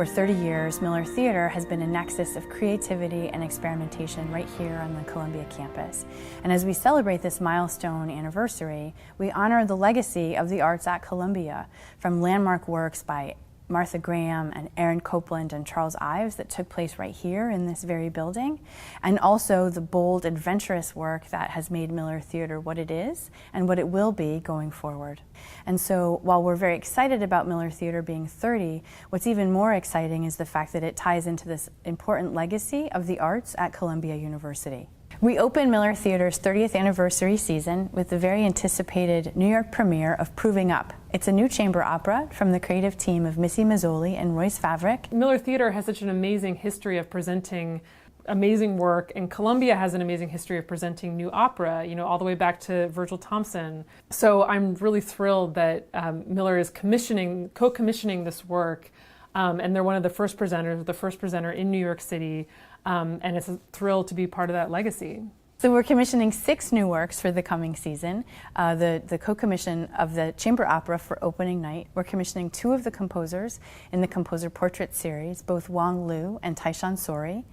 For 30 years, Miller Theatre has been a nexus of creativity and experimentation right here on the Columbia campus. And as we celebrate this milestone anniversary, we honor the legacy of the arts at Columbia, from landmark works by Martha Graham and Aaron Copland and Charles Ives that took place right here in this very building, and also the bold, adventurous work that has made Miller Theatre what it is and what it will be going forward. And so while we're very excited about Miller Theatre being 30, what's even more exciting is the fact that it ties into this important legacy of the arts at Columbia University. We opened Miller Theatre's 30th anniversary season with the very anticipated New York premiere of Proving Up. It's a new chamber opera from the creative team of Missy Mazzoli and Royce Favric. Miller Theatre has such an amazing history of presenting amazing work, and Columbia has an amazing history of presenting new opera, all the way back to Virgil Thomson. So I'm really thrilled that Miller is co-commissioning this work, and they're one of the first presenters, the first presenter in New York City. And it's a thrill to be part of that legacy. So we're commissioning 6 new works for the coming season. The co-commission of the chamber opera for opening night. We're commissioning 2 of the composers in the Composer Portrait series, both Wang Lu and Taishan Sori.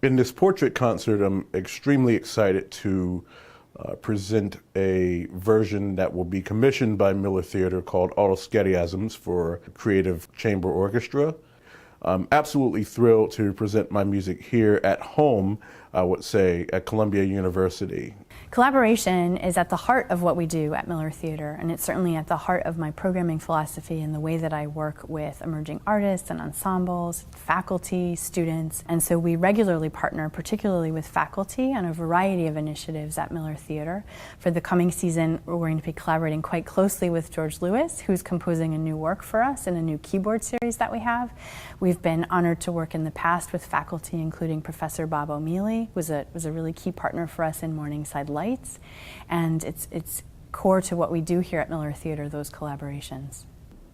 In this portrait concert, I'm extremely excited to present a version that will be commissioned by Miller Theatre called Autoschediasms for Creative Chamber Orchestra. I'm absolutely thrilled to present my music here at home, I would say, at Columbia University. Collaboration is at the heart of what we do at Miller Theatre, and it's certainly at the heart of my programming philosophy and the way that I work with emerging artists and ensembles, faculty, students. And so we regularly partner, particularly with faculty, on a variety of initiatives at Miller Theatre. For the coming season, we're going to be collaborating quite closely with George Lewis, who's composing a new work for us in a new keyboard series that we have. We've been honored to work in the past with faculty, including Professor Bob O'Meally, who was a really key partner for us in Morningside Lights, and it's core to what we do here at Miller Theatre, those collaborations.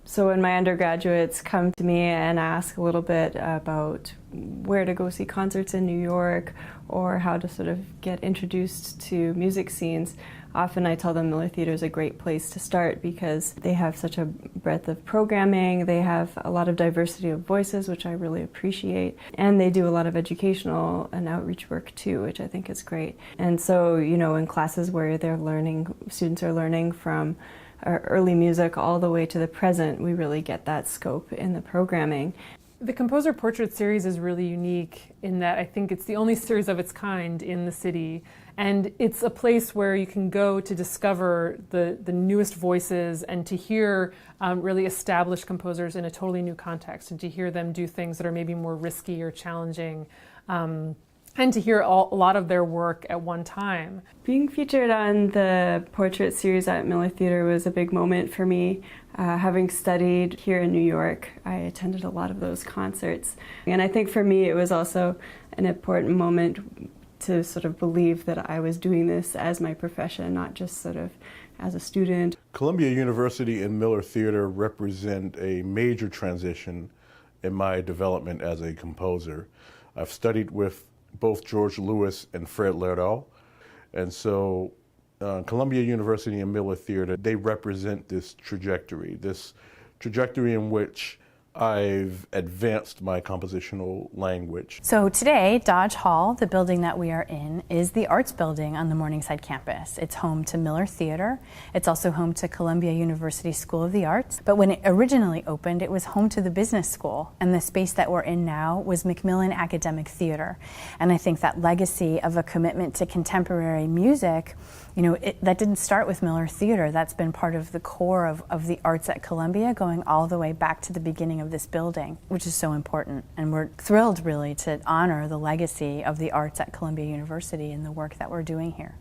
So when my undergraduates come to me and ask a little bit about where to go see concerts in New York or how to sort of get introduced to music scenes, often I tell them Miller Theatre is a great place to start because they have such a breadth of programming, they have a lot of diversity of voices, which I really appreciate, and they do a lot of educational and outreach work too, which I think is great. And so, in classes where students are learning from early music all the way to the present, we really get that scope in the programming. The Composer Portrait series is really unique in that I think it's the only series of its kind in the city, and it's a place where you can go to discover the newest voices and to hear really established composers in a totally new context, and to hear them do things that are maybe more risky or challenging. And to hear a lot of their work at one time. Being featured on the portrait series at Miller Theatre was a big moment for me. Having studied here in New York, I attended a lot of those concerts. And I think for me it was also an important moment to sort of believe that I was doing this as my profession, not just sort of as a student. Columbia University and Miller Theatre represent a major transition in my development as a composer. I've studied with both George Lewis and Fred Lerdahl. And so Columbia University and Miller Theatre, they represent this trajectory in which I've advanced my compositional language. So today, Dodge Hall, the building that we are in, is the arts building on the Morningside campus. It's home to Miller Theatre. It's also home to Columbia University School of the Arts. But when it originally opened, it was home to the business school. And the space that we're in now was Macmillan Academic Theatre. And I think that legacy of a commitment to contemporary music, that didn't start with Miller Theatre. That's been part of the core of the arts at Columbia, going all the way back to the beginning of this building, which is so important. And we're thrilled really to honor the legacy of the arts at Columbia University and the work that we're doing here.